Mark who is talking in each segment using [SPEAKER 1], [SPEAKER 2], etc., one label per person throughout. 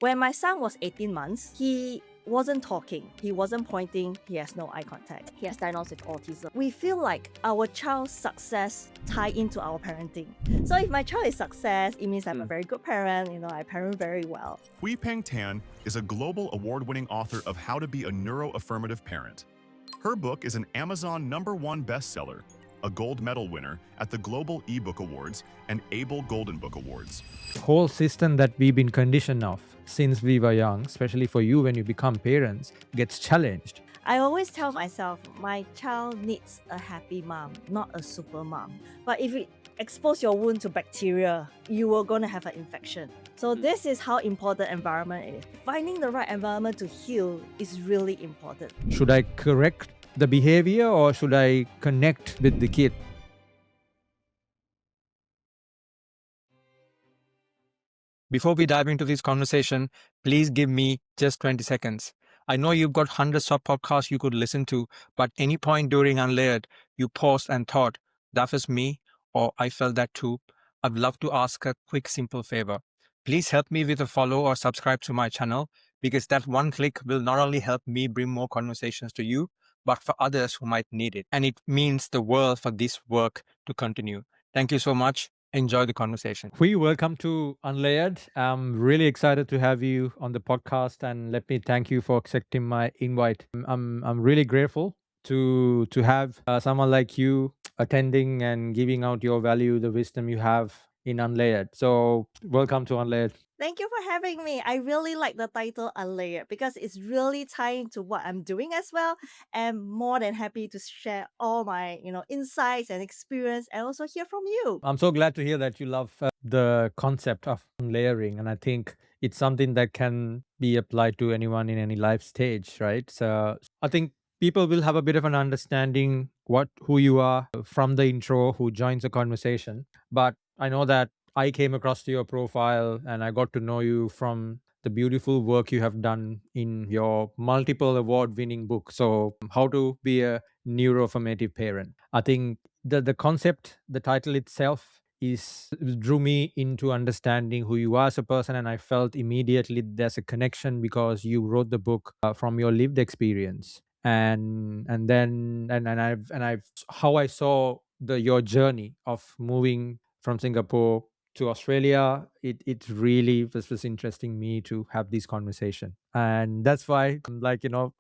[SPEAKER 1] When my son was 18 months, he wasn't talking, he wasn't pointing, he has no eye contact. He has diagnosed with autism. We feel like our child's success tie into our parenting. So if my child is success, it means I'm a very good parent, I parent very well.
[SPEAKER 2] Peng Tan is a global award-winning author of How to Be a Neuro-Affirmative Parent. Her book is an Amazon #1 bestseller, a gold medal winner at the Global eBook Awards and Able Golden Book Awards.
[SPEAKER 3] Whole system that we've been conditioned of since we were young, especially for you when you become parents, gets challenged.
[SPEAKER 1] I always tell myself, my child needs a happy mom, not a super mom. But if you expose your wound to bacteria, you are going to have an infection. So this is how important environment is. Finding the right environment to heal is really important.
[SPEAKER 3] Should I correct the behavior or should I connect with the kid?
[SPEAKER 4] Before we dive into this conversation, please give me just 20 seconds. I know you've got hundreds of podcasts you could listen to, but any point during Unlayered, you paused and thought, that was me, or I felt that too. I'd love to ask a quick, simple favor. Please help me with a follow or subscribe to my channel, because that one click will not only help me bring more conversations to you, but for others who might need it. And it means the world for this work to continue. Thank you so much. Enjoy the conversation.
[SPEAKER 3] Hwee, welcome to Unlayered. I'm really excited to have you on the podcast, and let me thank you for accepting my invite. I'm really grateful to have someone like you attending and giving out your value, the wisdom you have in Unlayered. So welcome to Unlayered.
[SPEAKER 1] Thank you for having me. I really like the title Unlayered because it's really tying to what I'm doing as well. And more than happy to share all my, insights and experience and also hear from you.
[SPEAKER 3] I'm so glad to hear that you love the concept of layering, and I think it's something that can be applied to anyone in any life stage, right? So I think people will have a bit of an understanding who you are from the intro, who joins the conversation. But I know that I came across to your profile and I got to know you from the beautiful work you have done in your multiple award-winning book. So, How to Be a Neuro-Affirmative Parent. I think the concept, the title itself drew me into understanding who you are as a person, and I felt immediately there's a connection because you wrote the book from your lived experience, and I've how I saw your journey of moving from Singapore to Australia. It really was interesting me to have this conversation, and that's why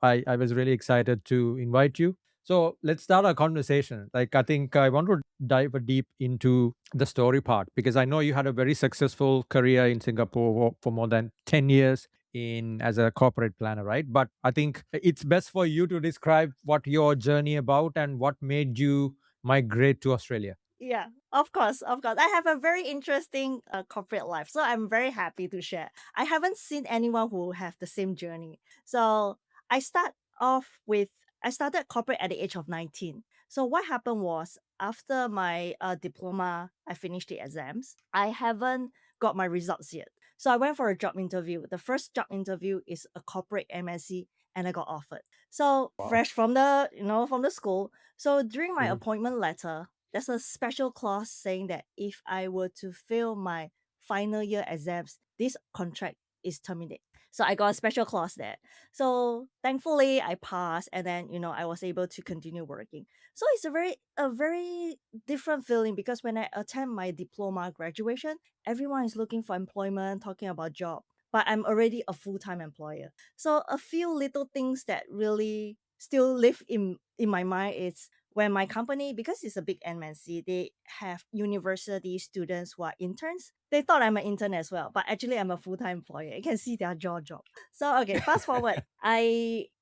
[SPEAKER 3] I was really excited to invite you. So let's start our conversation. I think I want to dive deep into the story part, because I know you had a very successful career in Singapore for more than 10 years as a corporate planner, right? But I think it's best for you to describe what your journey about and what made you migrate to Australia.
[SPEAKER 1] Yeah, of course, of course. I have a very interesting corporate life, so I'm very happy to share. I haven't seen anyone who have the same journey. So I started corporate at the age of 19. So what happened was after my diploma, I finished the exams. I haven't got my results yet. So I went for a job interview. The first job interview is a corporate MSc, and I got offered. So fresh from the school. So during my appointment letter, there's a special clause saying that if I were to fail my final year exams, this contract is terminated. So I got a special clause there. So thankfully I passed, and then I was able to continue working. So it's a very different feeling, because when I attend my diploma graduation, everyone is looking for employment, talking about job. But I'm already a full-time employer. So a few little things that really still live in my mind is when my company, because it's a big MNC, they have university students who are interns. They thought I'm an intern as well, but actually I'm a full-time employer. You can see their job. So okay, fast forward.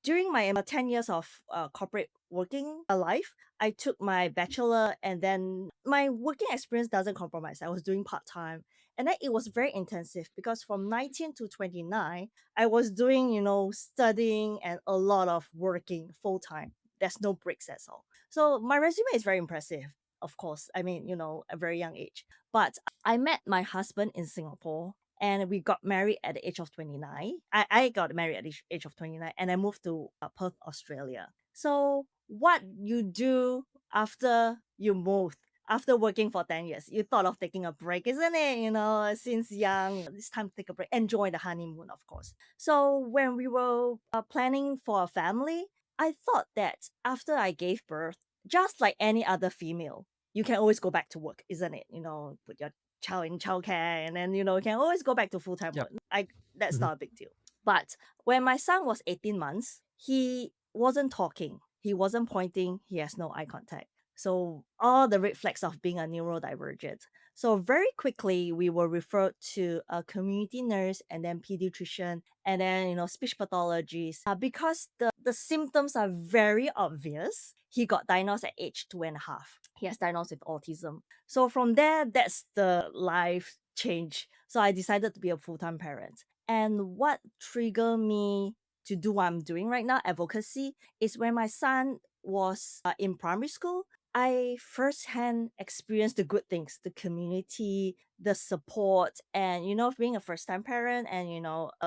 [SPEAKER 1] During my 10 years of corporate working life, I took my bachelor, and then my working experience doesn't compromise. I was doing part-time, and then it was very intensive because from 19 to 29, I was doing, studying and a lot of working full-time. There's no breaks at all. So my resume is very impressive, of course. I mean, a very young age. But I met my husband in Singapore, and we got married at the age of 29. I got married at the age of 29, and I moved to Perth, Australia. So what you do after you move, after working for 10 years, you thought of taking a break, isn't it? Since young, it's time to take a break. Enjoy the honeymoon, of course. So when we were planning for a family, I thought that after I gave birth, just like any other female, you can always go back to work, isn't it? Put your child in childcare, and then you can always go back to full-time
[SPEAKER 3] Yep.
[SPEAKER 1] work. That's
[SPEAKER 3] Mhm.
[SPEAKER 1] not a big deal. But when my son was 18 months, he wasn't talking, he wasn't pointing, he has no eye contact. So all the red flags of being a neurodivergent. So very quickly, we were referred to a community nurse and then pediatrician and then, speech pathologist. Because the symptoms are very obvious, he got diagnosed at age 2.5. He has diagnosed with autism. So from there, that's the life change. So I decided to be a full-time parent. And what triggered me to do what I'm doing right now, advocacy, is when my son was in primary school. I firsthand experienced the good things, the community, the support, and being a first-time parent and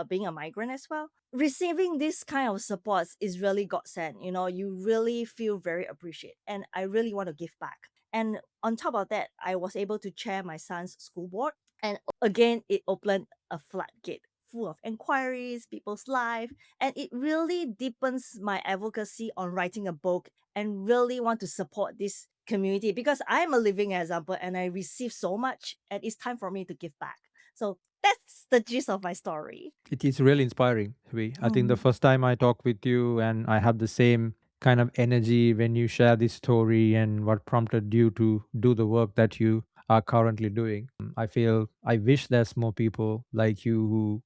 [SPEAKER 1] being a migrant as well. Receiving this kind of supports is really godsend. You really feel very appreciated, and I really want to give back. And on top of that, I was able to chair my son's school board, and again, it opened a floodgate full of inquiries, people's life, and it really deepens my advocacy on writing a book and really want to support this community because I'm a living example and I receive so much, and it's time for me to give back. So that's the gist of my story.
[SPEAKER 3] It is really inspiring, Hwee. I think the first time I talked with you and I have the same kind of energy when you share this story and what prompted you to do the work that you are currently doing. I wish there's more people like you who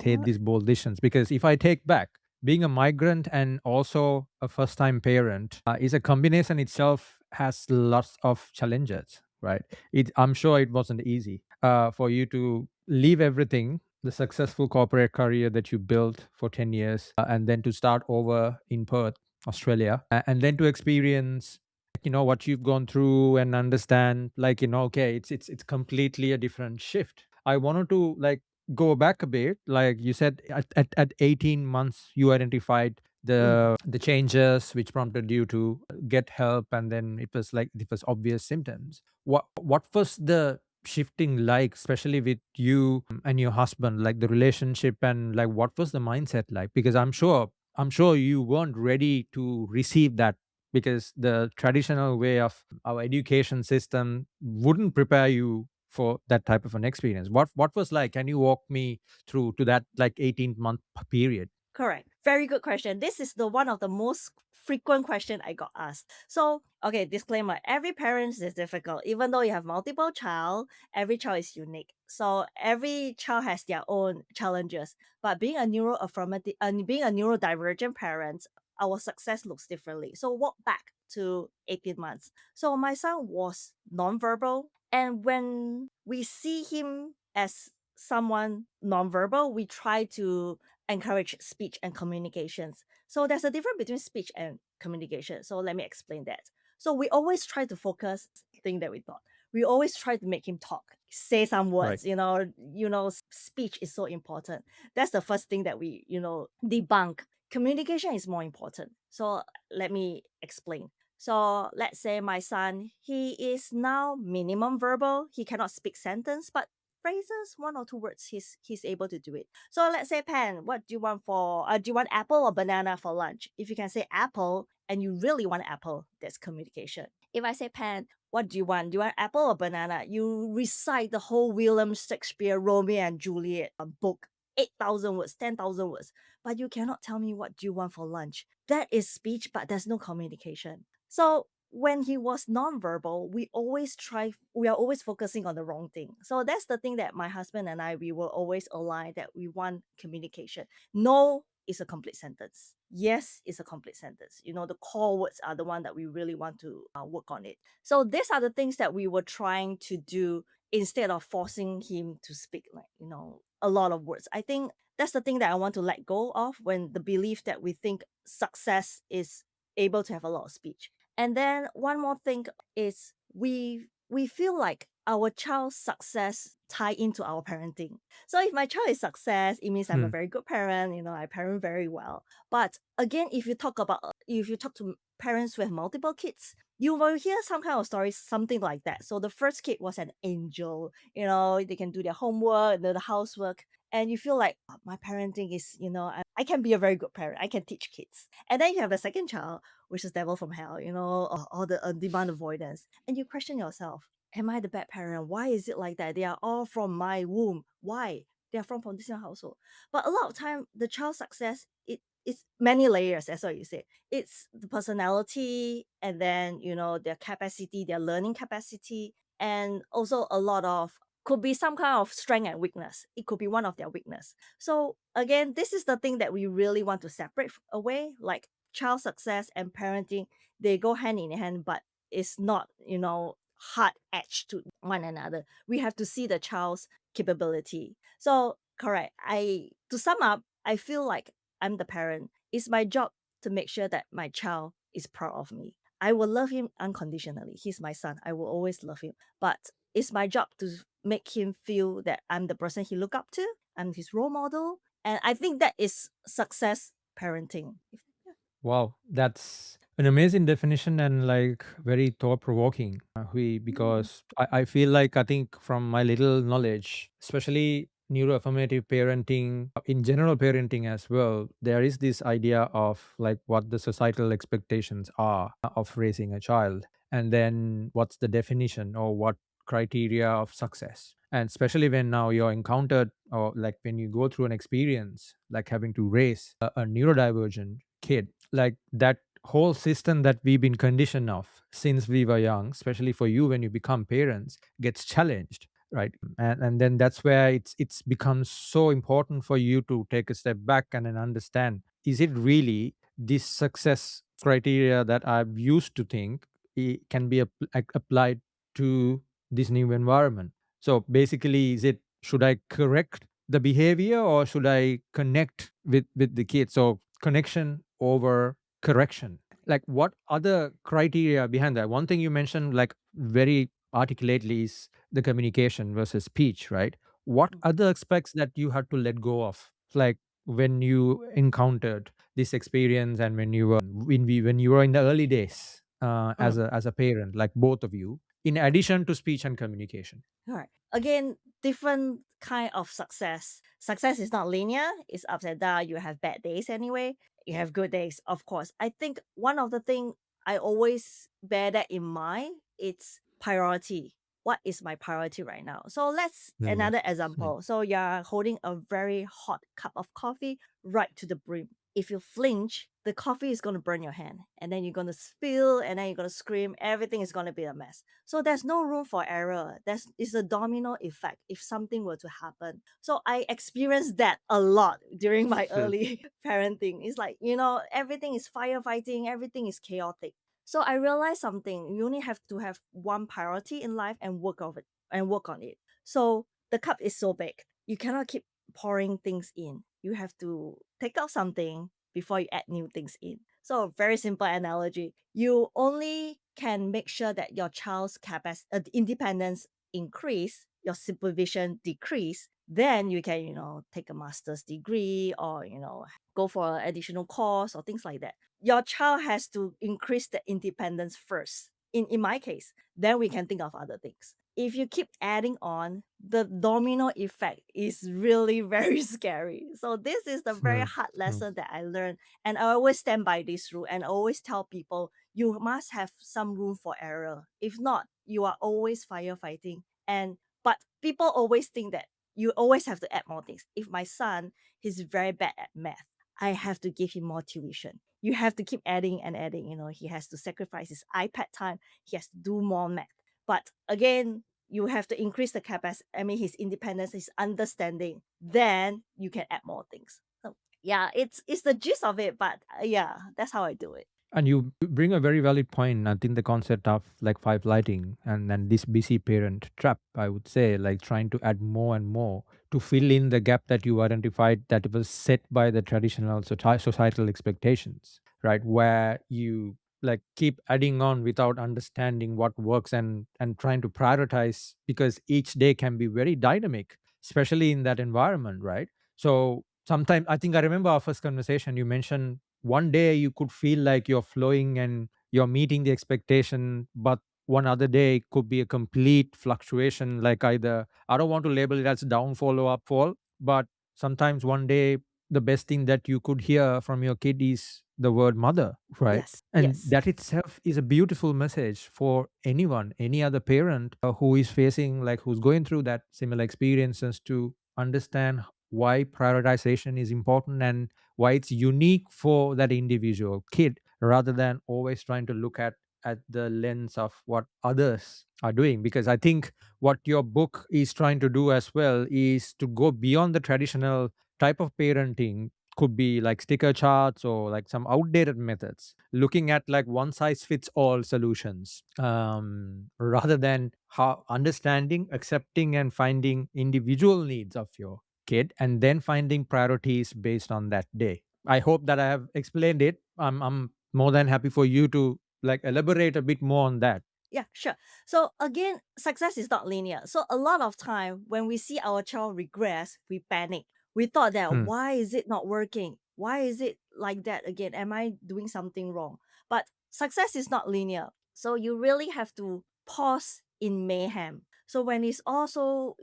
[SPEAKER 3] take
[SPEAKER 1] Oh,
[SPEAKER 3] these bold decisions, because if I take back, being a migrant and also a first time parent is a combination itself, has lots of challenges, right? I'm sure it wasn't easy for you to leave everything, the successful corporate career that you built for 10 years, and then to start over in Perth, Australia, and then to experience what you've gone through and understand, okay, it's completely a different shift. I wanted to go back a bit. Like you said, at 18 months you identified the changes which prompted you to get help, and then it was obvious symptoms. What was the shifting like, especially with you and your husband, like the relationship, and like what was the mindset like? Because I'm sure you weren't ready to receive that, because the traditional way of our education system wouldn't prepare you for that type of an experience. What was like? Can you walk me through to that 18-month period?
[SPEAKER 1] correct. Very good question. This is the one of the most frequent question I got asked. So, okay, disclaimer, every parent is difficult. Even though you have multiple child, every child is unique. So every child has their own challenges. But being a neuro-affirmative and being a neurodivergent parent, our success looks differently. So walk back to 18 months. So my son was nonverbal. And when we see him as someone nonverbal, we try to encourage speech and communications. So there's a difference between speech and communication. So let me explain that. So we always try to focus thing that we thought. We always try to make him talk, say some
[SPEAKER 3] Right.
[SPEAKER 1] words. Speech is so important. That's the first thing that we debunk. Communication is more important. So let me explain. So let's say my son, he is now minimum verbal. He cannot speak sentence, but phrases, 1 or 2 words, he's able to do it. So let's say, Pen, what do you want do you want apple or banana for lunch? If you can say apple and you really want apple, that's communication. If I say, Pen, what do you want? Do you want apple or banana? You recite the whole William Shakespeare Romeo and Juliet book, 8,000 words, 10,000 words, but you cannot tell me what do you want for lunch. That is speech, but there's no communication. So when he was nonverbal, we are always focusing on the wrong thing. So that's the thing that my husband and I, we will always align that we want communication. No is a complete sentence. Yes is a complete sentence. The core words are the one that we really want to work on it. So these are the things that we were trying to do instead of forcing him to speak a lot of words. I think that's the thing that I want to let go of, when the belief that we think success is able to have a lot of speech. And then one more thing is we feel like our child's success tie into our parenting. So if my child is success, it means I'm a very good parent. I parent very well. But again, if you talk to parents with multiple kids, you will hear some kind of stories, something like that. So the first kid was an angel, they can do their homework, the housework, and you feel like, "Oh, my parenting is, I can be a very good parent. I can teach kids." And then you have the second child, which is devil from hell, all the demand avoidance. And you question yourself, am I the bad parent? Why is it like that? They are all from my womb. Why? They are from this household. But a lot of time, the child's success, it's many layers, that's what you said. It's the personality, and then, their capacity, their learning capacity, and also a lot of, could be some kind of strength and weakness. It could be one of their weakness. So again, this is the thing that we really want to separate away. Like child success and parenting, they go hand in hand, but it's not, hard edged to one another. We have to see the child's capability. So correct. To sum up, I feel like I'm the parent. It's my job to make sure that my child is proud of me. I will love him unconditionally. He's my son. I will always love him. But it's my job to make him feel that I'm the person he look up to. I'm his role model. And I think that is success parenting.
[SPEAKER 3] Wow, that's an amazing definition and like very thought provoking, Hwee, because I feel like I think from my little knowledge, especially neuro-affirmative parenting, in general parenting as well, there is this idea of like what the societal expectations are of raising a child, and then what's the definition or what criteria of success. And especially when now you're encountered, or like when you go through an experience like having to raise a neurodivergent kid, like that whole system that we've been conditioned of since we were young, especially for you when you become parents, gets challenged, right? And then that's where it's becomes so important for you to take a step back and then understand, is it really this success criteria that I've used to think can be applied to this new environment? So basically, is it, should I correct the behavior or should I connect with the kids? So connection over correction. Like what other criteria behind that? One thing you mentioned like very articulately is the communication versus speech, right? What other aspects that you had to let go of? Like when you encountered this experience and when you were in the early days as a parent, like both of you, in addition to speech and communication.
[SPEAKER 1] Right. Again, different kind of success. Success is not linear. It's ups and down. You have bad days anyway. You have good days, of course. I think one of the thing I always bear that in mind, it's priority. What is my priority right now? So let's
[SPEAKER 3] Yeah.
[SPEAKER 1] another example. So you're holding a very hot cup of coffee right to the brim. If you flinch, the coffee is going to burn your hand, and then you're going to spill, and then you're going to scream. Everything is going to be a mess. So there's no room for error. It's a domino effect if something were to happen. So I experienced that a lot during my early parenting. It's like, everything is firefighting, everything is chaotic. So I realized something. You only have to have one priority in life and work on it. So the cup is so big. You cannot keep pouring things in. You have to take out something before you add new things in. So very simple analogy. You only can make sure that your child's independence increase, your supervision decrease, then you can, take a master's degree or, go for an additional course or things like that. Your child has to increase the independence first. In my case, then we can think of other things. If you keep adding on, the domino effect is really very scary. So this is the very hard lesson that I learned. And I always stand by this rule and always tell people, you must have some room for error. If not, you are always firefighting. But people always think that you always have to add more things. If my son, he's very bad at math, I have to give him more tuition. You have to keep adding and adding. He has to sacrifice his iPad time. He has to do more math. But again, you have to increase the capacity. I mean, his independence, his understanding. Then you can add more things. So yeah, it's the gist of it. But yeah, that's how I do it.
[SPEAKER 3] And you bring a very valid point. I think the concept of like five lighting and then this busy parent trap, I would say, like trying to add more and more to fill in the gap that you identified that was set by the traditional societal expectations, right? Where you like keep adding on without understanding what works and trying to prioritize, because each day can be very dynamic, especially in that environment, right? So sometimes I think I remember our first conversation, you mentioned one day you could feel like you're flowing and you're meeting the expectation, but one other day it could be a complete fluctuation, like either, I don't want to label it as downfall or upfall, but sometimes one day the best thing that you could hear from your kid is the word mother, right?
[SPEAKER 1] Yes,
[SPEAKER 3] And
[SPEAKER 1] yes,
[SPEAKER 3] that itself is a beautiful message for anyone, any other parent who is facing, like who's going through that similar experiences, to understand why prioritization is important and why it's unique for that individual kid, rather than always trying to look at the lens of what others are doing. Because I think what your book is trying to do as well is to go beyond the traditional type of parenting, could be like sticker charts or like some outdated methods, looking at like one size fits all solutions, rather than how understanding, accepting and finding individual needs of your kid, and then finding priorities based on that day. I hope that I have explained it. I'm more than happy for you to like elaborate a bit more on that.
[SPEAKER 1] yeah, sure. So again, success is not linear. So a lot of time when we see our child regress, we panic. We thought that
[SPEAKER 3] Hmm.
[SPEAKER 1] why is it not working? Why is it like that again? Am I doing something wrong? But success is not linear. So you really have to pause in mayhem. So when it's also,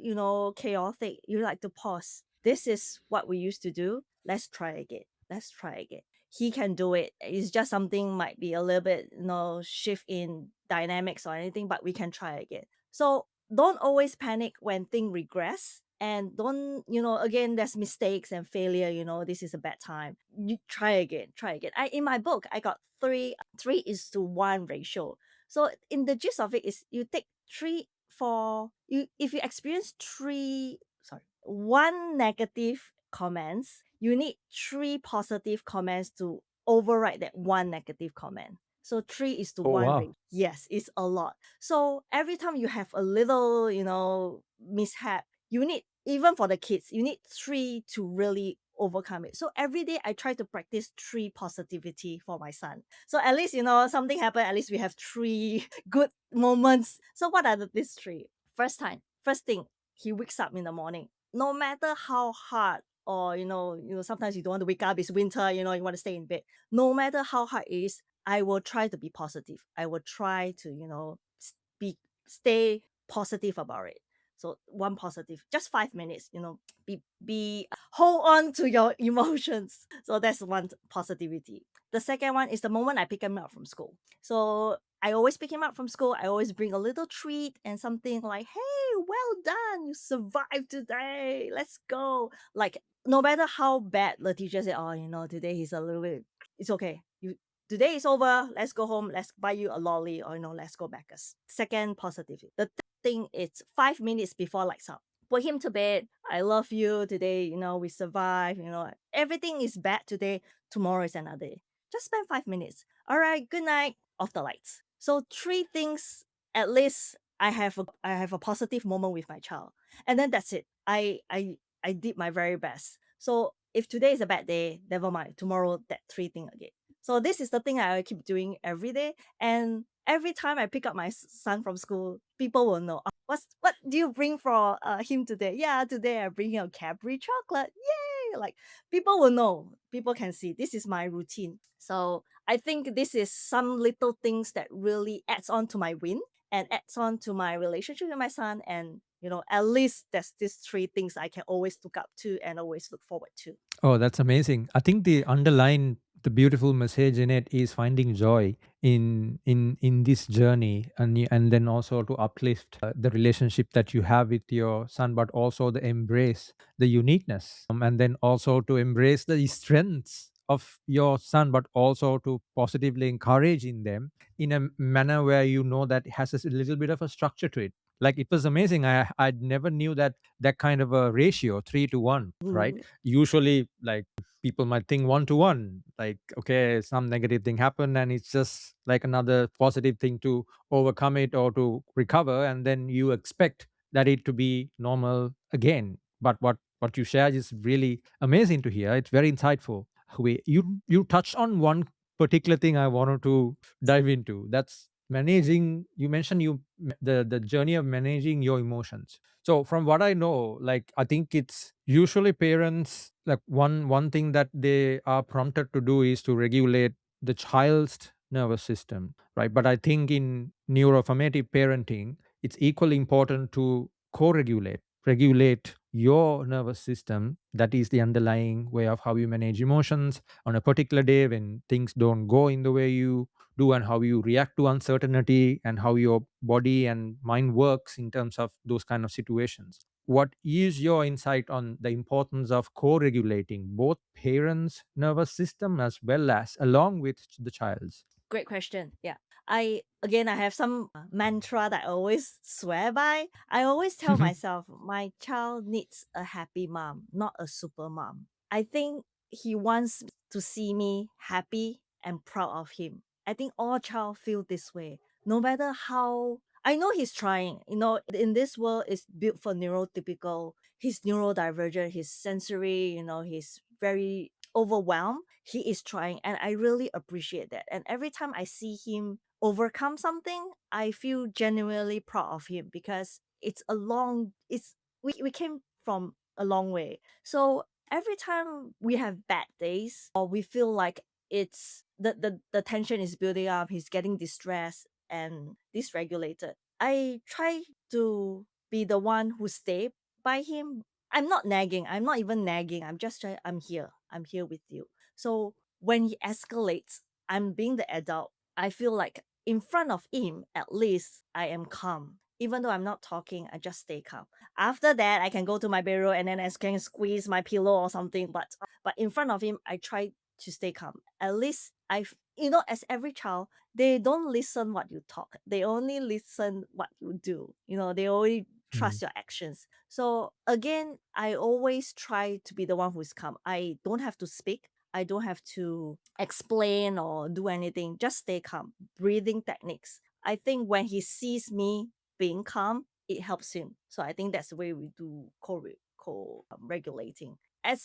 [SPEAKER 1] chaotic, you like to pause. This is what we used to do. Let's try again. Let's try again. He can do it. It's just something might be a little bit, shift in dynamics or anything, but we can try again. So don't always panic when things regress. And don't, again, there's mistakes and failure, this is a bad time. You try again, try again. In my book, I got 3:1 ratio. So in the gist of it is you take if you experience one negative comments, you need 3 positive comments to override that one negative comment. So 3:1
[SPEAKER 3] Wow.
[SPEAKER 1] ratio. Yes, it's a lot. So every time you have a little, mishap, you need, even for the kids, you need 3 to really overcome it. So every day I try to practice 3 positivity for my son. So at least, something happened, at least we have 3 good moments. So what are these 3? First thing, he wakes up in the morning. No matter how hard, or sometimes you don't want to wake up, it's winter, you want to stay in bed. No matter how hard it is, I will try to be positive. I will try to, be stay positive about it. So one positive, just 5 minutes, be hold on to your emotions. So that's one positivity. The second one is the moment I pick him up from school. So I always pick him up from school. I always bring a little treat and something like, hey, well done. You survived today. Let's go. Like, no matter how bad the teacher said, oh, today he's a little bit, it's okay. Today is over. Let's go home. Let's buy you a lolly, or let's go back. Second positivity. The thing is 5 minutes before lights out. Put him to bed. I love you today. We survive. Everything is bad today. Tomorrow is another day. Just spend 5 minutes. All right. Good night. Off the lights. So 3 things at least. I have a positive moment with my child, and then that's it. I did my very best. So if today is a bad day, never mind. Tomorrow that 3 thing again. So this is the thing I keep doing every day. And every time I pick up my son from school, people will know, what do you bring for him today? Yeah, today I bring him a Cadbury chocolate. Yay! Like, people will know. People can see this is my routine. So I think this is some little things that really adds on to my win and adds on to my relationship with my son. And at least there's these 3 things I can always look up to and always look forward to.
[SPEAKER 3] Oh, that's amazing. I think the beautiful message in it is finding joy in this journey, and and then also to uplift the relationship that you have with your son, but also the embrace the uniqueness, and then also to embrace the strengths of your son, but also to positively encourage in them in a manner where you know that it has a little bit of a structure to it. Like, it was amazing. I never knew that kind of a ratio, 3:1, right?
[SPEAKER 1] Mm.
[SPEAKER 3] Usually, like, people might think 1:1, like, okay, some negative thing happened and it's just like another positive thing to overcome it or to recover, and then you expect that it to be normal again. But what you shared is really amazing to hear. It's very insightful. You touched on one particular thing I wanted to dive into. That's you mentioned the journey of managing your emotions. So from what I know, like, I think it's usually parents, like, one thing that they are prompted to do is to regulate the child's nervous system, right? But I think in neuroaffirmative parenting, it's equally important to regulate your nervous system. That is the underlying way of how you manage emotions on a particular day when things don't go in the way you do, and how you react to uncertainty, and how your body and mind works in terms of those kind of situations. What is your insight on the importance of co-regulating both parents nervous system as well as along with the child's?
[SPEAKER 1] Great question. Yeah. I have some mantra that I always swear by. I always tell myself my child needs a happy mom, not a super mom. I think he wants to see me happy and proud of him. I think all child feel this way. No matter how I know he's trying. In this world is built for neurotypical. He's neurodivergent, he's sensory, he's very overwhelmed. He is trying, and I really appreciate that. And every time I see him overcome something, I feel genuinely proud of him, because we came from a long way. So every time we have bad days, or we feel like it's the tension is building up, he's getting distressed and dysregulated, I try to be the one who stay by him. I'm not nagging. I'm not even nagging. I'm here. I'm here with you. So when he escalates, I'm being the adult. I feel like in front of him, at least I am calm. Even though I'm not talking, I just stay calm. After that, I can go to my bedroom and then I can squeeze my pillow or something. But in front of him, I try to stay calm. At least as every child, they don't listen what you talk. They only listen what you do. They only trust your actions. So again, I always try to be the one who's calm. I don't have to speak. I don't have to explain or do anything. Just stay calm. Breathing techniques. I think when he sees me being calm, it helps him. So I think that's the way we do co-regulating. As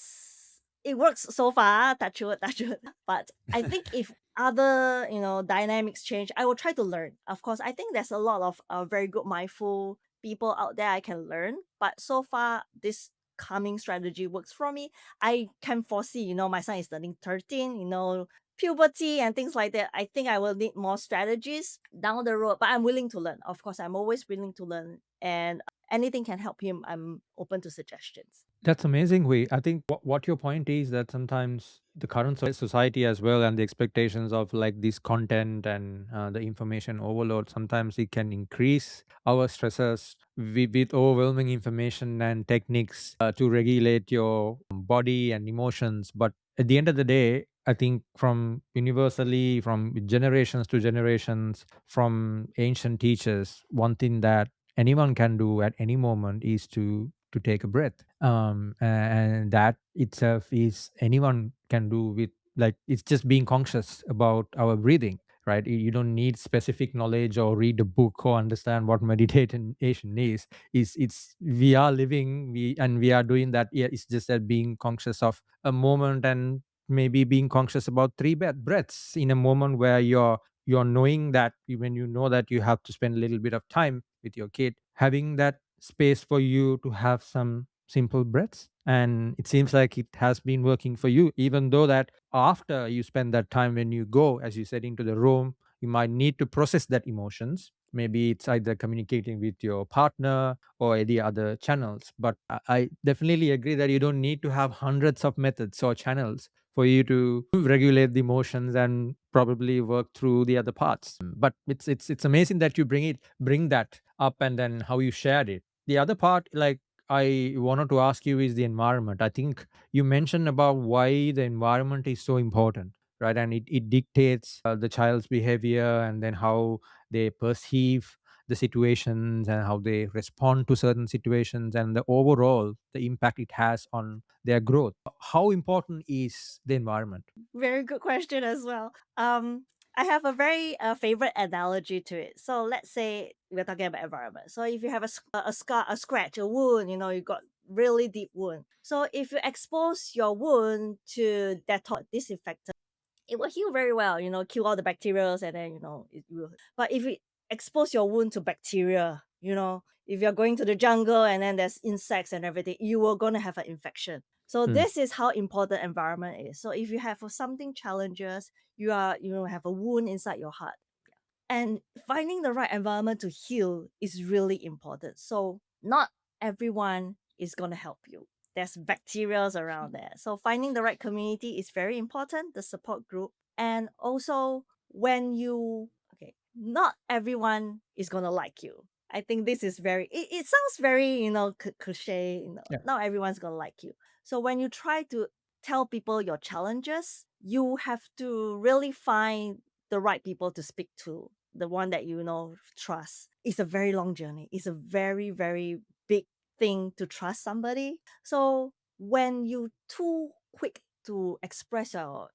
[SPEAKER 1] it works so far, touch wood, touch wood. But I think if other dynamics change, I will try to learn. Of course, I think there's a lot of very good mindful people out there I can learn. But so far, this calming strategy works for me. I can foresee, my son is turning 13, puberty and things like that. I think I will need more strategies down the road, but I'm willing to learn. Of course, I'm always willing to learn, and anything can help him. I'm open to suggestions.
[SPEAKER 3] That's amazing, Hui. I think what your point is that sometimes the current society as well, and the expectations of like this content and the information overload, sometimes it can increase our stresses with overwhelming information and techniques to regulate your body and emotions. But at the end of the day, I think from universally, from generations to generations, from ancient teachers, one thing that anyone can do at any moment is to take a breath, and that itself is anyone can do with, like, it's just being conscious about our breathing, right? You don't need specific knowledge or read a book or understand what meditation is. It's we are living, we are doing that. Yeah, it's just that being conscious of a moment, and maybe being conscious about three breaths in a moment where you're knowing that when you know that you have to spend a little bit of time with your kid, having that space for you to have some simple breaths. And it seems like it has been working for you, even though that after you spend that time, when you go, as you said, into the room, you might need to process that emotions. Maybe it's either communicating with your partner or any other channels. But I definitely agree that you don't need to have hundreds of methods or channels for you to regulate the emotions and probably work through the other parts. But it's amazing that you bring that up, and then how you shared it. The other part, like, I wanted to ask you is the environment. I think you mentioned about why the environment is so important, right? And it dictates the child's behavior, and then how they perceive the situations and how they respond to certain situations, and the overall the impact it has on their growth. How important is the environment?
[SPEAKER 1] Very good question as well. I have a very favorite analogy to it. So let's say we're talking about environment. So if you have a scar, a scratch, a wound, you got really deep wound. So if you expose your wound to Dettol disinfectant, it will heal very well, kill all the bacteria, and then, it will. But if it expose your wound to bacteria, if you're going to the jungle and then there's insects and everything, you are going to have an infection. So this is how important environment is. So if you have something challenges, you have a wound inside your heart. And finding the right environment to heal is really important. So not everyone is going to help you. There's bacteria around there. So finding the right community is very important, the support group. And also okay, not everyone is going to like you. I think this is it sounds very, cliche, not everyone's going to like you. So when you try to tell people your challenges, you have to really find the right people to speak to, the one that trust. It's a very long journey. It's a very, very big thing to trust somebody. So when you too quick to express your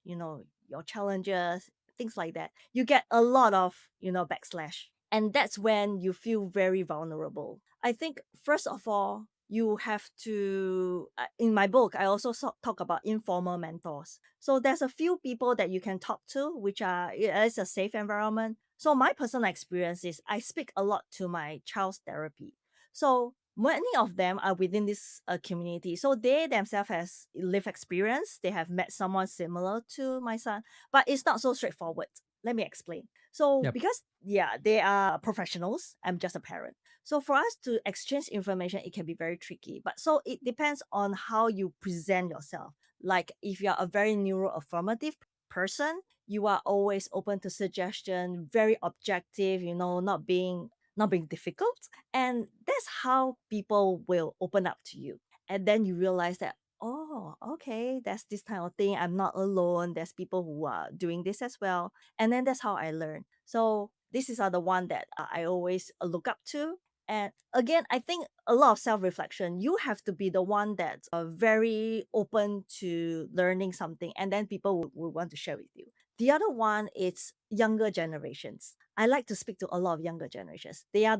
[SPEAKER 1] challenges, things like that, you get a lot of backslash, and that's when you feel very vulnerable. I think first of all, you have to in my book, I also talk about informal mentors. So there's a few people that you can talk to, which is a safe environment. So my personal experience is I speak a lot to my child's therapy. So many of them are within this community. So they themselves has lived experience. They have met someone similar to my son, but it's not so straightforward. Let me explain. So
[SPEAKER 3] Yep.
[SPEAKER 1] because they are professionals, I'm just a parent. So for us to exchange information, it can be very tricky. But so it depends on how you present yourself. Like if you're a very neuro-affirmative person, you are always open to suggestion, very objective, not being difficult. And that's how people will open up to you. And then you realize that, oh, okay, that's this kind of thing. I'm not alone. There's people who are doing this as well. And then that's how I learn. So this is the one that I always look up to. And again, I think a lot of self-reflection. You have to be the one that's very open to learning something, and then people will want to share with you. The other one is younger generations. I like to speak to a lot of younger generations. Their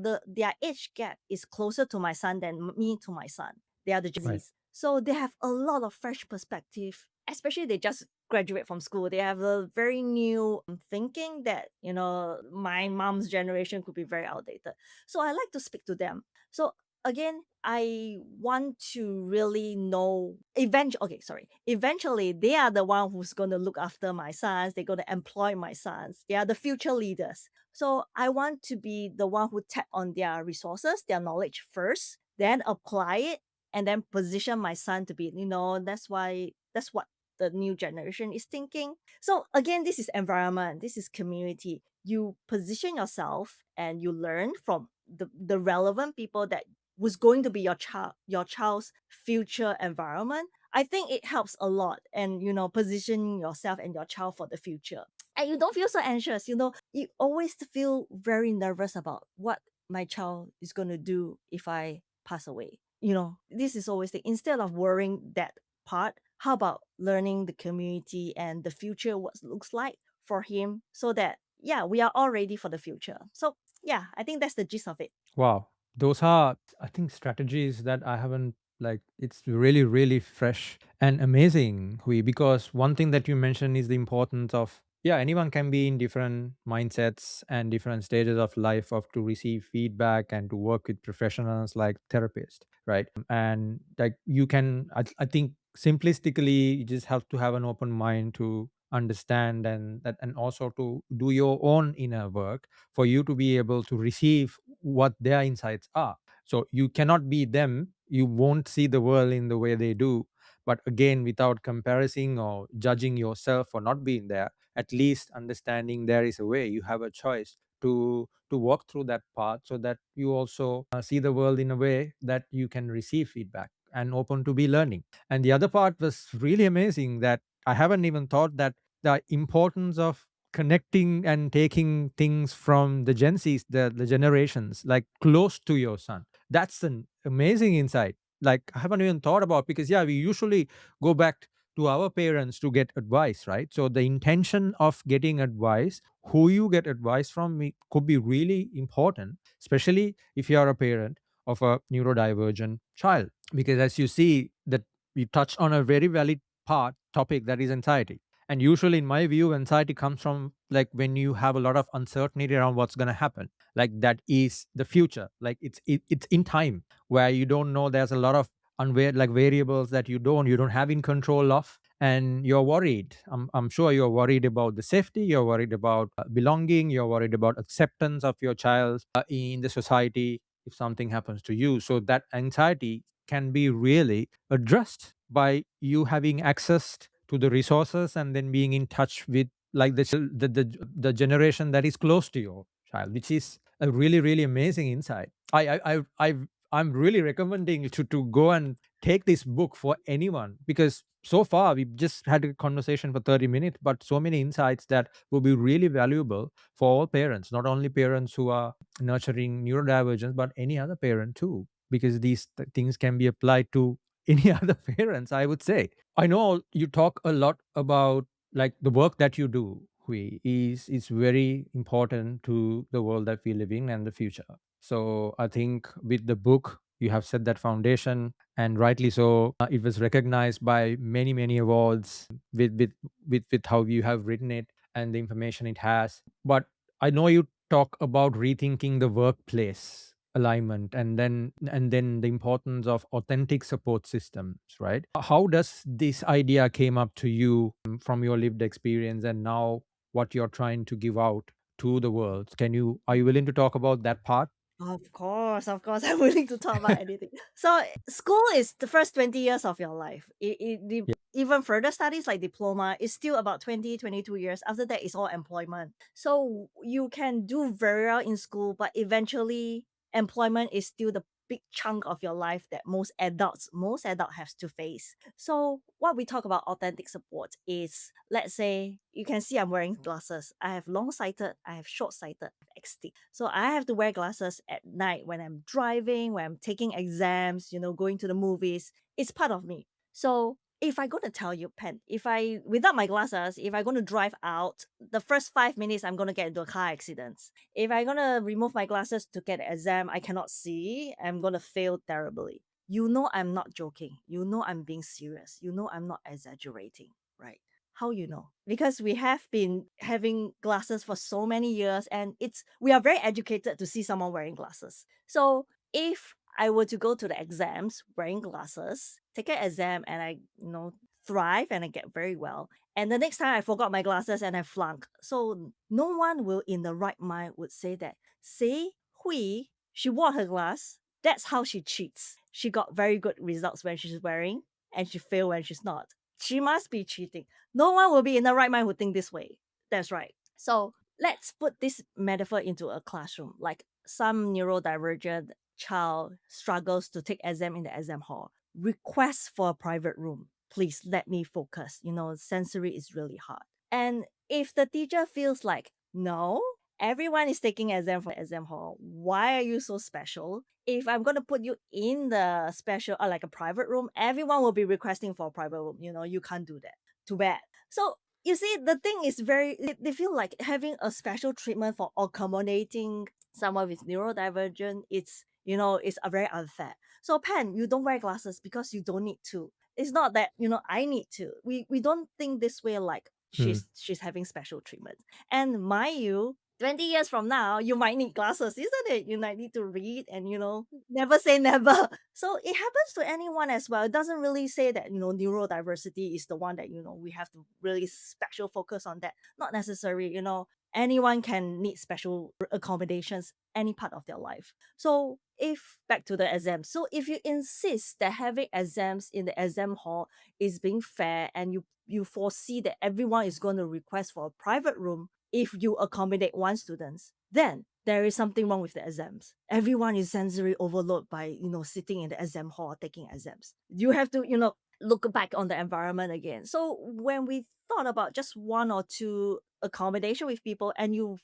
[SPEAKER 1] age gap is closer to my son than me to my son. They are the Gen
[SPEAKER 3] Right.
[SPEAKER 1] Zs. So they have a lot of fresh perspective, especially they just graduate from school. They have a very new thinking that, my mom's generation could be very outdated. So I like to speak to them. So again, I want to really know eventually they are the one who's going to look after my sons. They're going to employ my sons. They are the future leaders. So I want to be the one who tap on their resources, their knowledge first, then apply it, and then position my son to be, that's what the new generation is thinking. So again, this is environment, this is community. You position yourself and you learn from the relevant people that was going to be your child's future environment. I think it helps a lot, and positioning yourself and your child for the future. And you don't feel so anxious. You always feel very nervous about what my child is going to do if I pass away. This is always instead of worrying that part, how about learning the community and the future, what looks like for him, so that, we are all ready for the future. So, I think that's the gist of it.
[SPEAKER 3] Wow. Those are, I think, strategies that I haven't it's really, really fresh and amazing, Hui, because one thing that you mentioned is the importance of, anyone can be in different mindsets and different stages of life of to receive feedback and to work with professionals like therapists, right? And like you can, I think simplistically, you just have to have an open mind to understand and also to do your own inner work for you to be able to receive what their insights are. So you cannot be them, you won't see the world in the way they do. But again, without comparison or judging yourself for not being there, at least understanding there is a way, you have a choice to walk through that path, so that you also see the world in a way that you can receive feedback and open to be learning. And the other part was really amazing, that I haven't even thought that the importance of connecting and taking things from the Gen Zs, the generations, like close to your son. That's an amazing insight. Like I haven't even thought about, because we usually go back to our parents to get advice, right? So the intention of getting advice, who you get advice from, could be really important, especially if you are a parent of a neurodivergent child. Because as you see that we touched on a very valid topic, that is anxiety. And usually, in my view, anxiety comes from like when you have a lot of uncertainty around what's going to happen. Like that is the future. Like it's in time where you don't know. There's a lot of like variables that you don't have in control of, and you're worried. I'm sure you're worried about the safety. You're worried about belonging. You're worried about acceptance of your child in the society if something happens to you. So that anxiety can be really addressed by you having access to the resources and then being in touch with like the generation that is close to your child, which is a really really amazing insight. I'm really recommending to go and take this book for anyone, because so far we've just had a conversation for 30 minutes, but so many insights that will be really valuable for all parents, not only parents who are nurturing neurodivergence, but any other parent too, because these things can be applied to any other parents, I would say. I know you talk a lot about like the work that you do, Hwee, is very important to the world that we live in and the future. So I think with the book, you have set that foundation, and rightly so. It was recognized by many many awards with how you have written it and the information it has. But I know you talk about rethinking the workplace alignment, and then the importance of authentic support systems, right? How does this idea came up to you from your lived experience, and now what you're trying to give out to the world? Are you willing to talk about that part?
[SPEAKER 1] Of course, I'm willing to talk about anything. So, school is the first 20 years of your life.
[SPEAKER 3] Yeah.
[SPEAKER 1] Even further studies like diploma is still about 20, 22 years. After that, it's all employment. So, you can do very well in school, but eventually, employment is still the big chunk of your life that most adult have to face. So what we talk about authentic support is, let's say you can see I'm wearing glasses. I have long sighted, I have short sighted, XT. So I have to wear glasses at night when I'm driving, when I'm taking exams, going to the movies. It's part of me. So if I'm gonna tell you, Pen, without my glasses, if I'm gonna drive out, the first 5 minutes I'm gonna get into a car accident. If I'm gonna remove my glasses to get an exam, I cannot see, I'm gonna fail terribly. I'm not joking. I'm being serious. I'm not exaggerating, right? How you know? Because we have been having glasses for so many years, and we are very educated to see someone wearing glasses. So if I were to go to the exams wearing glasses, take an exam, and I, thrive and I get very well, and the next time I forgot my glasses and I flunk. So no one will in the right mind would say that, see, Hui, she wore her glass. That's how she cheats. She got very good results when she's wearing, and she failed when she's not. She must be cheating. No one will be in the right mind who think this way. That's right. So let's put this metaphor into a classroom. Like some neurodivergent child struggles to take exam in the exam hall. Request for a private room. Please let me focus. Sensory is really hard. And if the teacher feels like, no, everyone is taking exam for exam hall, why are you so special? If I'm going to put you in the special or like a private room, everyone will be requesting for a private room. You can't do that. Too bad. So you see, the thing is they feel like having a special treatment for accommodating someone with neurodivergent, it's a very unfair. So Pen, you don't wear glasses because you don't need to. It's not that, I need to. We don't think this way, like she's having special treatment. And mind you, 20 years from now, you might need glasses, isn't it? You might need to read and, never say never. So it happens to anyone as well. It doesn't really say that, neurodiversity is the one that, we have to really special focus on that. Not necessary, anyone can need special accommodations any part of their life. So if back to the exam, so if you insist that having exams in the exam hall is being fair, and you foresee that everyone is going to request for a private room if you accommodate one student, then there is something wrong with the exams. Everyone is sensory overload by sitting in the exam hall taking exams. You have to look back on the environment again. So when we thought about just one or two accommodation with people, and you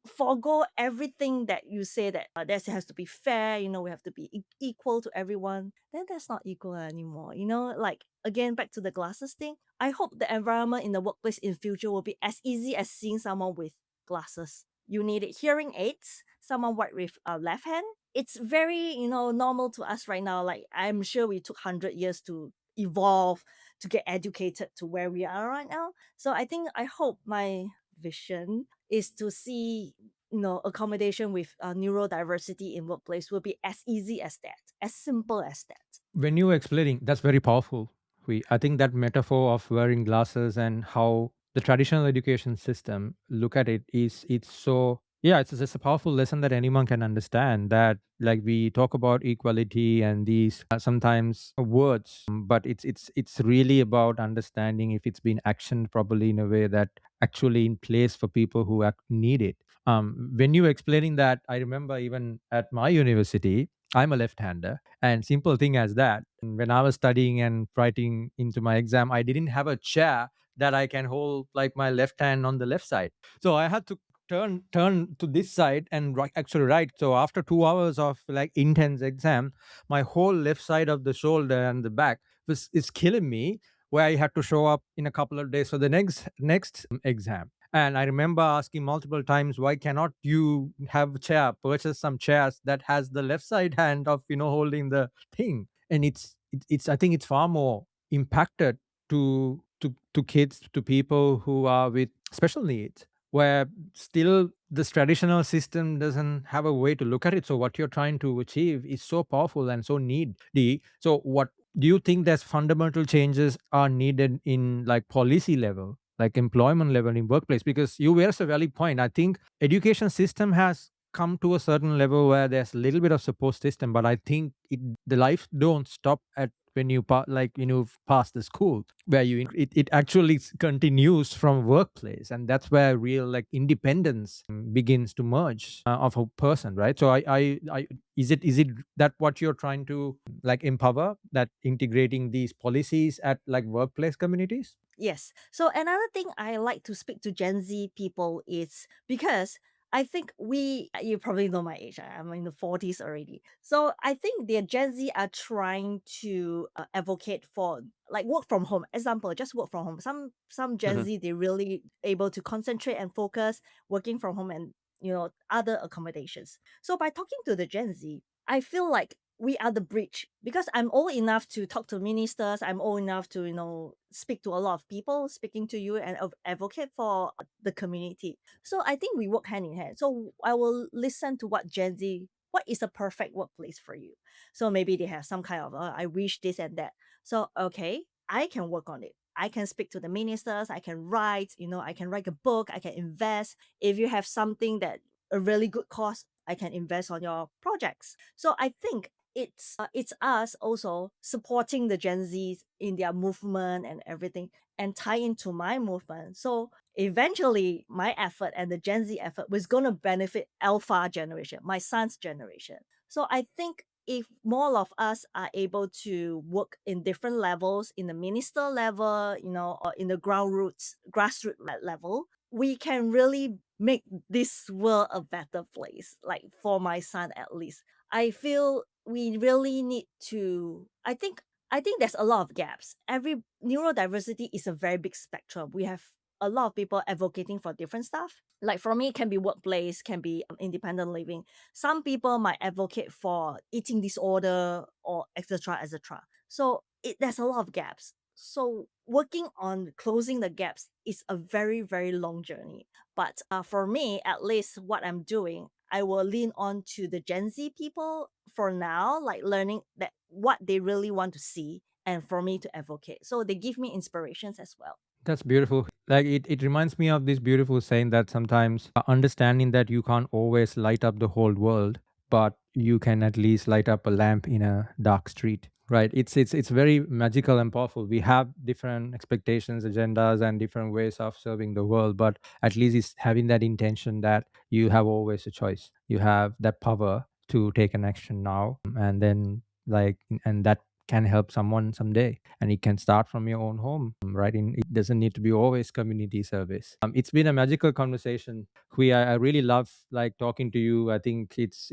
[SPEAKER 1] forego everything that you say that that has to be fair, we have to be equal to everyone, then that's not equal anymore. Like again, back to the glasses thing. I hope the environment in the workplace in future will be as easy as seeing someone with glasses. You needed hearing aids, someone white with a left hand. It's very normal to us right now. Like I'm sure we took 100 years to evolve to get educated to where we are right now. So I hope my vision is to see accommodation with neurodiversity in workplace will be as easy as that, as simple as that.
[SPEAKER 3] When you were explaining, that's very powerful. I think that metaphor of wearing glasses and how the traditional education system look at it is, it's so, yeah, it's just a powerful lesson that anyone can understand, that like we talk about equality and these sometimes words, but it's really about understanding if it's been actioned properly in a way that actually in place for people who need it. When you were explaining that, I remember even at my university, I'm a left-hander, and simple thing as that, when I was studying and writing into my exam, I didn't have a chair that I can hold like my left hand on the left side. So I had to turn to this side and actually write. So after 2 hours of like intense exam, my whole left side of the shoulder and the back is killing me, where I had to show up in a couple of days for the next exam. And I remember asking multiple times, why cannot you have a chair, purchase some chairs that has the left side hand of holding the thing? And it's I think it's far more impacted to kids, to people who are with special needs, where still this traditional system doesn't have a way to look at it. So what you're trying to achieve is so powerful and so needy. So what do you think there's fundamental changes are needed in like policy level, like employment level in workplace? Because you raised a valid point. I think education system has come to a certain level where there's a little bit of support system, but I think the life don't stop at when you pass the school, where it actually continues from workplace, and that's where real like independence begins to merge of a person, right? So I is it that what you're trying to like empower, that integrating these policies at like workplace communities?
[SPEAKER 1] Yes. So another thing I like to speak to Gen Z people is because I think you probably know my age. I'm in the 40s already. So I think the Gen Z are trying to advocate for like work from home. Example, just work from home. Some Gen
[SPEAKER 4] Mhm.
[SPEAKER 1] Z, they really able to concentrate and focus working from home and other accommodations. So by talking to the Gen Z, I feel like we are the bridge because I'm old enough to talk to ministers. I'm old enough to, speak to a lot of people, speaking to you and advocate for the community. So I think we work hand in hand. So I will listen to what Gen Z, what is a perfect workplace for you? So maybe they have some kind of, I wish this and that. So, okay, I can work on it. I can speak to the ministers. I can write, I can write a book. I can invest. If you have something that a really good cause, I can invest on your projects. So I think it's us also supporting the Gen Zs in their movement and everything, and tie into my movement. So eventually, my effort and the Gen Z effort was gonna benefit Alpha generation, my son's generation. So I think if more of us are able to work in different levels, in the minister level, or in the grassroots level, we can really make this world a better place, like for my son at least. I feel we really need to I think there's a lot of gaps. Every neurodiversity is a very big spectrum. We have a lot of people advocating for different stuff. Like for me, it can be workplace, can be independent living. Some people might advocate for eating disorder or etc. etc. So there's a lot of gaps. So working on closing the gaps is a very, very long journey. But for me, at least what I'm doing, I will lean on to the Gen Z people for now, like learning that what they really want to see and for me to advocate. So they give me inspirations as well.
[SPEAKER 3] That's beautiful. Like it reminds me of this beautiful saying that sometimes understanding that you can't always light up the whole world, but you can at least light up a lamp in a dark street. Right. It's very magical and powerful. We have different expectations, agendas, and different ways of serving the world, but at least it's having that intention that you have always a choice. You have that power to take an action now, and then like, and that can help someone someday, and it can start from your own home, right? It doesn't need to be always community service. It's been a magical conversation. I really love like talking to you. I think it's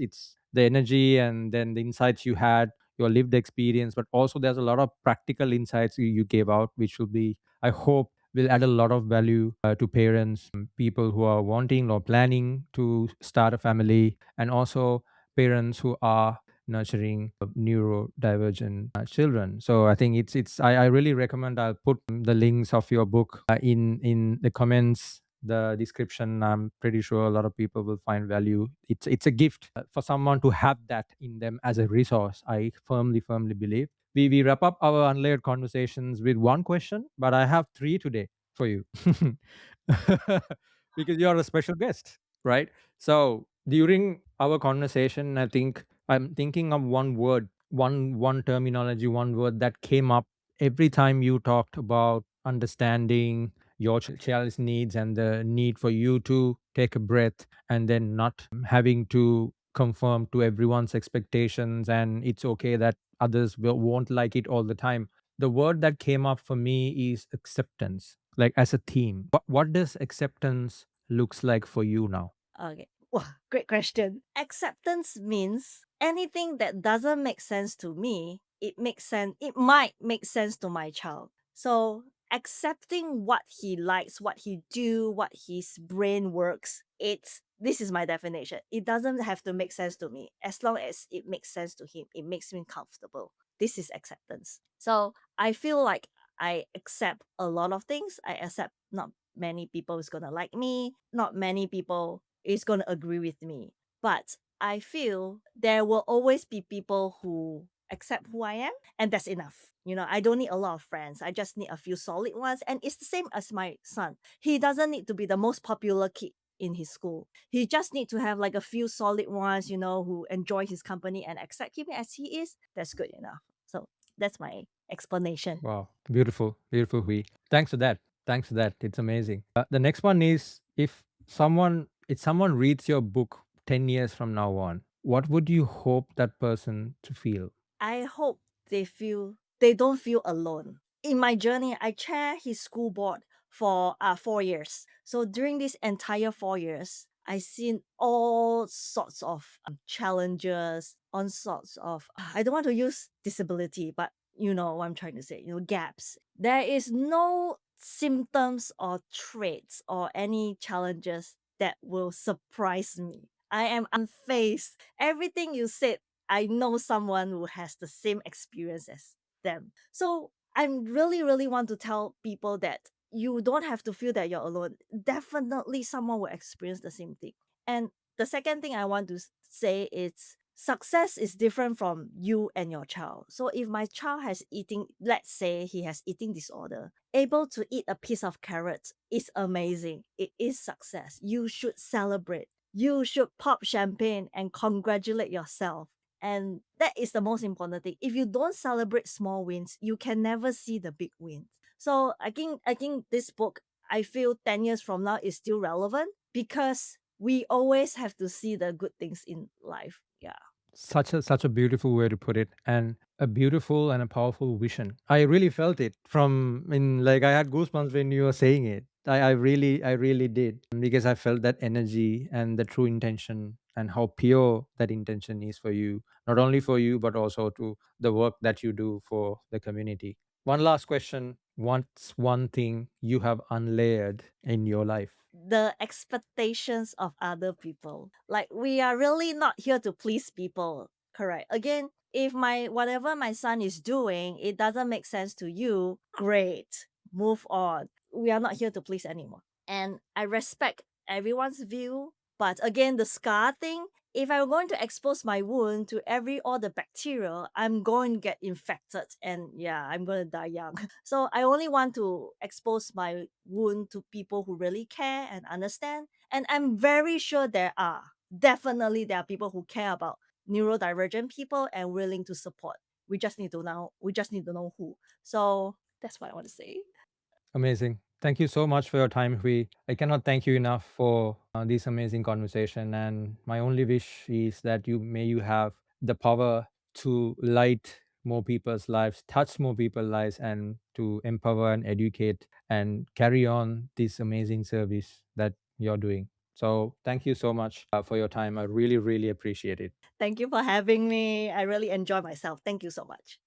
[SPEAKER 3] the energy and then the insights you had, your lived experience, but also there's a lot of practical insights you gave out, which will be, I hope, will add a lot of value to parents, people who are wanting or planning to start a family, and also parents who are nurturing neurodivergent children. So I think I really recommend. I'll put the links of your book in the comments, the description. I'm pretty sure a lot of people will find value. It's a gift for someone to have that in them as a resource. I firmly believe. We wrap up our unlayered conversations with one question, but I have three today for you. Because you're a special guest, right? So during our conversation, I think I'm thinking of one word, one terminology, one word that came up every time you talked about understanding your child's needs and the need for you to take a breath and then not having to conform to everyone's expectations, and it's okay that others won't like it all the time. The word that came up for me is acceptance, like as a theme. What does acceptance looks like for you now?
[SPEAKER 1] Okay. Wow, great question. Acceptance means anything that doesn't make sense to me, it makes sense. It might make sense to my child. So accepting what he likes, what he do, what his brain works, this is my definition. It doesn't have to make sense to me. As long as it makes sense to him, it makes me comfortable. This is acceptance. So I feel like I accept a lot of things. I accept not many people is gonna like me, not many people is gonna agree with me. But I feel there will always be people who accept who I am, and that's enough. I don't need a lot of friends. I just need a few solid ones. And it's the same as my son. He doesn't need to be the most popular kid in his school. He just need to have like a few solid ones, who enjoy his company and accept him as he is. That's good enough. So that's my explanation.
[SPEAKER 3] Wow, beautiful, Hui. Thanks for that. Thanks for that. It's amazing. The next one is, if someone reads your book 10 years from now on, what would you hope that person to feel?
[SPEAKER 1] I hope they don't feel alone. In my journey, I chair his school board for 4 years. So during this entire 4 years, I seen all sorts of challenges, all sorts of I don't want to use disability, but you know what I'm trying to say, gaps. There is no symptoms or traits or any challenges that will surprise me. I am unfazed. Everything you said, I know someone who has the same experience as them. So I really want to tell people that you don't have to feel that you're alone. Definitely someone will experience the same thing. And the second thing I want to say is success is different from you and your child. So if my child has eating, let's say he has eating disorder, able to eat a piece of carrot is amazing. It is success. You should celebrate. You should pop champagne and congratulate yourself. And that is the most important thing. If you don't celebrate small wins, you can never see the big wins. So I think this book, I feel 10 years from now is still relevant because we always have to see the good things in life. Yeah.
[SPEAKER 3] Such a beautiful way to put it, and a beautiful and a powerful vision. I really felt it like I had goosebumps when you were saying it. I really did, because I felt that energy and the true intention and how pure that intention is for you, not only for you but also to the work that you do for the community. One last question: what's one thing you have unlayered in your life?
[SPEAKER 1] The expectations of other people. Like we are really not here to please people. Correct. Again, if whatever my son is doing, it doesn't make sense to you, great. Move on. We are not here to please anyone. And I respect everyone's view. But again, the scar thing, if I'm going to expose my wound to all the bacteria, I'm going to get infected and yeah, I'm going to die young. So I only want to expose my wound to people who really care and understand. And I'm very sure definitely there are people who care about neurodivergent people and willing to support. We just need to know who. So that's what I want to say.
[SPEAKER 3] Amazing. Thank you so much for your time, Hui. I cannot thank you enough for this amazing conversation. And my only wish is that you have the power to light more people's lives, touch more people's lives, and to empower and educate and carry on this amazing service that you're doing. So thank you so much for your time. I really appreciate it.
[SPEAKER 1] Thank you for having me. I really enjoy myself. Thank you so much.